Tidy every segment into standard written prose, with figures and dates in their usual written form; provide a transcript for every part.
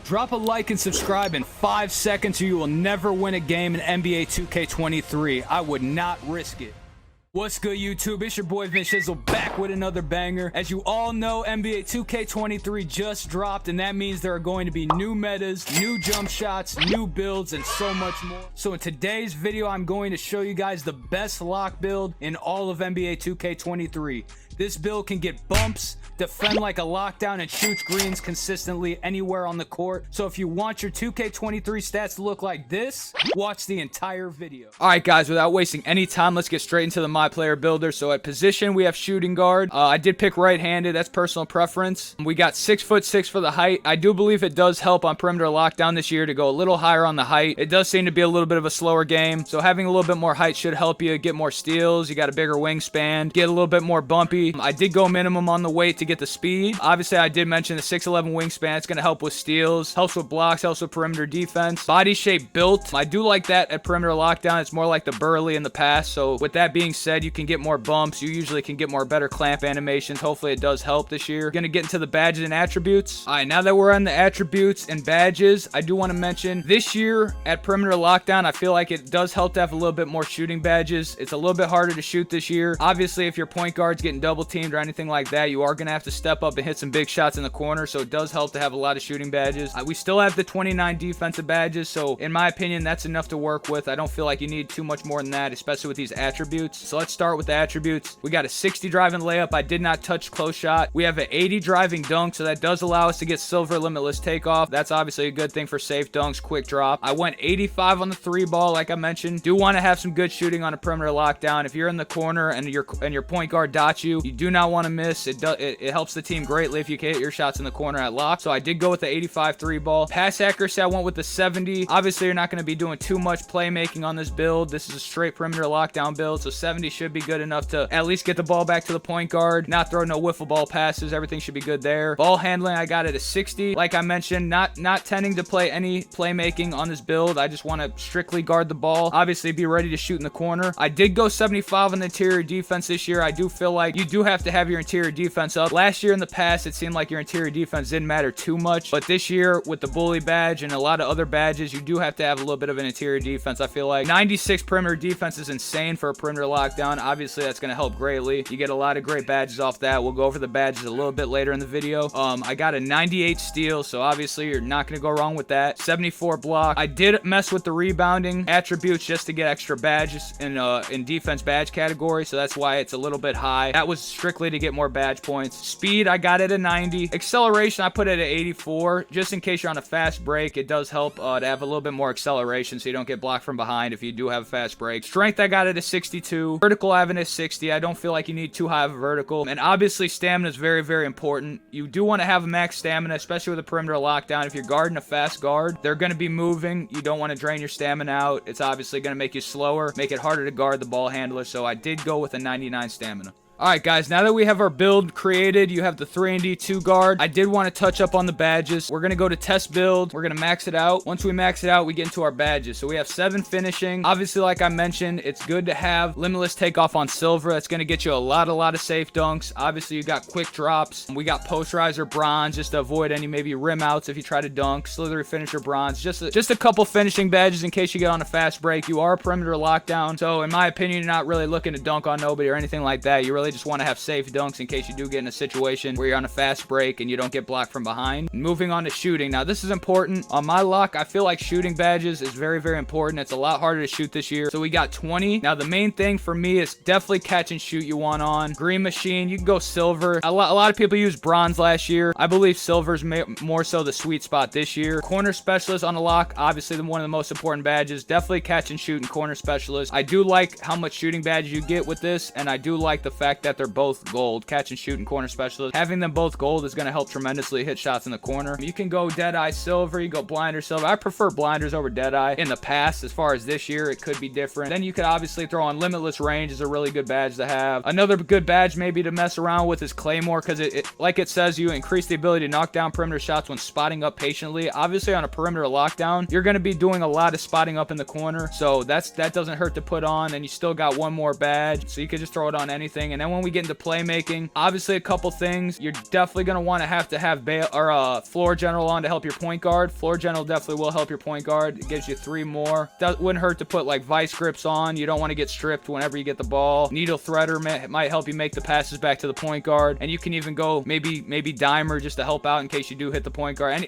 Drop a like and subscribe in 5 seconds or you will never win a game in NBA 2K23. I would not risk it. What's good, YouTube? It's your boy Vince Shizzle back with another banger. As you all know, NBA 2K23 just dropped, and that means there are going to be new metas, new jump shots, new builds, and so much more. So in today's video, I'm going to show you guys the best lock build in all of NBA 2K23. This build can get bumps, defend like a lockdown, and shoot greens consistently anywhere on the court. So if you want your 2K23 stats to look like this, watch the entire video. Alright guys, without wasting any time, let's get straight into the MyPLAYER builder. So at position, we have shooting guard. I did pick right-handed, that's personal preference. We got 6'6" for the height. I do believe it does help on perimeter lockdown this year to go a little higher on the height. It does seem to be a little bit of a slower game, so having a little bit more height should help you get more steals. You got a bigger wingspan, get a little bit more bumpy. I did go minimum on the weight to get the speed. Obviously, I did mention the 6'11" wingspan. It's going to help with steals, helps with blocks, helps with perimeter defense. Body shape built. I do like that at perimeter lockdown. It's more like the Burley in the past. So with that being said, you can get more bumps. You usually can get more better clamp animations. Hopefully, it does help this year. Going to get into the badges and attributes. All right, now that we're on the attributes and badges, I do want to mention this year at perimeter lockdown, I feel like it does help to have a little bit more shooting badges. It's a little bit harder to shoot this year. Obviously, if your point guard's getting double teamed or anything like that, you are going to have to step up and hit some big shots in the corner, so it does help to have a lot of shooting badges. We still have the 29 defensive badges, so in my opinion, that's enough to work with. I don't feel like you need too much more than that, especially with these attributes. So let's start with the attributes. We got a 60 driving layup. I did not touch close shot. We have an 80 driving dunk, so that does allow us to get silver limitless takeoff. That's obviously a good thing for safe dunks, quick drop. I went 85 on the 3 ball, like I mentioned. Do want to have some good shooting on a perimeter lockdown. If you're in the corner and your point guard dots you, you do not want to miss. It helps the team greatly if you can hit your shots in the corner at lock. So I did go with the 85 3 ball. Pass accuracy, I went with the 70. Obviously, you're not going to be doing too much playmaking on this build. This is a straight perimeter lockdown build, so 70 should be good enough to at least get the ball back to the point guard, not throw no wiffle ball passes. Everything should be good there. Ball handling, I got it at 60. Like I mentioned, not tending to play any playmaking on this build. I just want to strictly guard the ball. Obviously, be ready to shoot in the corner. I did go 75 on the interior defense this year. I do feel like you do have to have your interior defense up. Last year in the past, it seemed like your interior defense didn't matter too much, but this year with the bully badge and a lot of other badges, you do have to have a little bit of an interior defense. I feel like 96 perimeter defense is insane for a perimeter lockdown. Obviously, that's going to help greatly. You get a lot of great badges off that. We'll go over the badges a little bit later in the video. I got a 98 steal, so obviously you're not going to go wrong with that. 74 block. I did mess with the rebounding attributes just to get extra badges in defense badge category, so that's why it's a little bit high. That was strictly to get more badge points. Speed, I got it at 90. Acceleration, I put it at 84. Just in case you're on a fast break, it does help to have a little bit more acceleration so you don't get blocked from behind if you do have a fast break. Strength, I got it at 62. Vertical, I have it at 60. I don't feel like you need too high of a vertical. And obviously, stamina is very, very important. You do want to have a max stamina, especially with a perimeter lockdown. If you're guarding a fast guard, they're going to be moving. You don't want to drain your stamina out. It's obviously going to make you slower, make it harder to guard the ball handler. So I did go with a 99 stamina. Alright guys, now that we have our build created, you have the 3&D 2 guard. I did want to touch up on the badges. We're going to go to test build. We're going to max it out. Once we max it out, we get into our badges. So we have 7 finishing. Obviously, like I mentioned, it's good to have limitless takeoff on silver. That's going to get you a lot of safe dunks. Obviously, you got quick drops. We got posterizer bronze just to avoid any maybe rim outs if you try to dunk. Slithery finisher bronze. Just a couple finishing badges in case you get on a fast break. You are a perimeter lockdown. So in my opinion, you're not really looking to dunk on nobody or anything like that. You really just want to have safe dunks in case you do get in a situation where you're on a fast break and you don't get blocked from behind. Moving on to shooting. Now, this is important. On my lock, I feel like shooting badges is very, very important. It's a lot harder to shoot this year. So we got 20. Now, the main thing for me is definitely catch and shoot you want on. Green machine, you can go silver. A lot of people used bronze last year. I believe silver's more so the sweet spot this year. Corner specialist on the lock, obviously one of the most important badges. Definitely catch and shoot and corner specialist. I do like how much shooting badges you get with this, and I do like the fact that they're both gold. Catch and shoot and corner specialist. Having them both gold is going to help tremendously hit shots in the corner. You can go Deadeye silver, you go blinder silver. I prefer blinders over Deadeye in the past. As far as this year, it could be different. Then you could obviously throw on limitless range is a really good badge to have. Another good badge maybe to mess around with is Claymore, because like it says, you increase the ability to knock down perimeter shots when spotting up patiently. Obviously on a perimeter lockdown, you're going to be doing a lot of spotting up in the corner, so that doesn't hurt to put on. And you still got one more badge, so you could just throw it on anything. And then Then when we get into playmaking, obviously a couple things. You're definitely going to want to have floor general on to help your point guard. Floor general definitely will help your point guard. It gives you 3 more. That wouldn't hurt to put like vice grips on. You don't want to get stripped whenever you get the ball. Needle threader might help you make the passes back to the point guard. And you can even go maybe dimer just to help out in case you do hit the point guard. And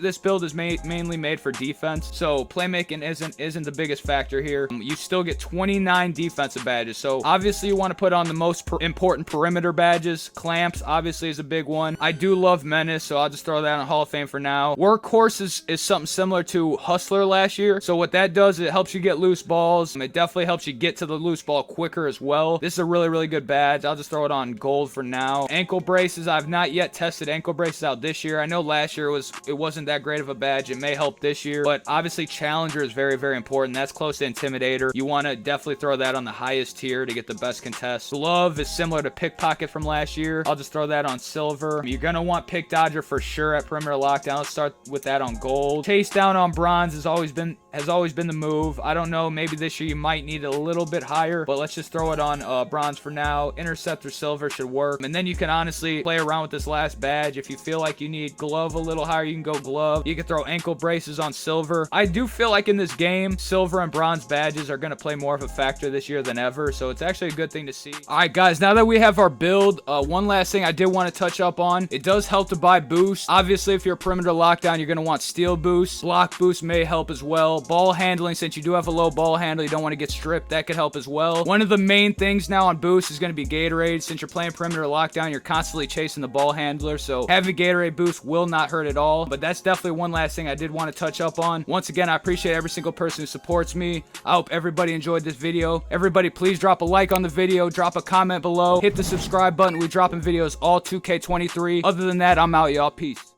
this build is mainly made for defense. So playmaking isn't the biggest factor here. You still get 29 defensive badges. So obviously you want to put on the most important perimeter badges. Clamps obviously is a big one. I do love Menace, so I'll just throw that on Hall of Fame for now. Workhorse is something similar to Hustler last year. So what that does, it helps you get loose balls. It definitely helps you get to the loose ball quicker as well. This is a really, really good badge. I'll just throw it on gold for now. Ankle braces, I've not yet tested ankle braces out this year. I know last year it wasn't that great of a badge. It may help this year, but obviously Challenger is very, very important. That's close to Intimidator. You want to definitely throw that on the highest tier to get the best contest. Glove is similar to Pickpocket from last year. I'll just throw that on silver. You're going to want Pick Dodger for sure at perimeter lockdown. Let's start with that on gold. Chase down on bronze has always been the move. I don't know, maybe this year you might need it a little bit higher, but let's just throw it on bronze for now. Interceptor silver should work. And then you can honestly play around with this last badge. If you feel like you need glove a little higher, you can go glove. You can throw ankle braces on silver. I do feel like in this game, silver and bronze badges are going to play more of a factor this year than ever, so it's actually a good thing to see. All right, guys, now that we have our build, one last thing I did want to touch up on. It does help to buy boosts. Obviously, if you're a perimeter lockdown, you're going to want steal boosts. Block boost may help as well. Ball handling, since you do have a low ball handle, you don't want to get stripped. That could help as well. One of the main things now on boost is going to be Gatorade. Since you're playing perimeter lockdown, you're constantly chasing the ball handler, so having Gatorade boost will not hurt at all. But that's definitely one last thing I did want to touch up on. Once again, I appreciate every single person who supports me. I hope everybody enjoyed this video. Everybody, please drop a like on the video, drop a comment below, hit the subscribe button. We dropping videos all 2K23. Other than that, I'm out, y'all. Peace.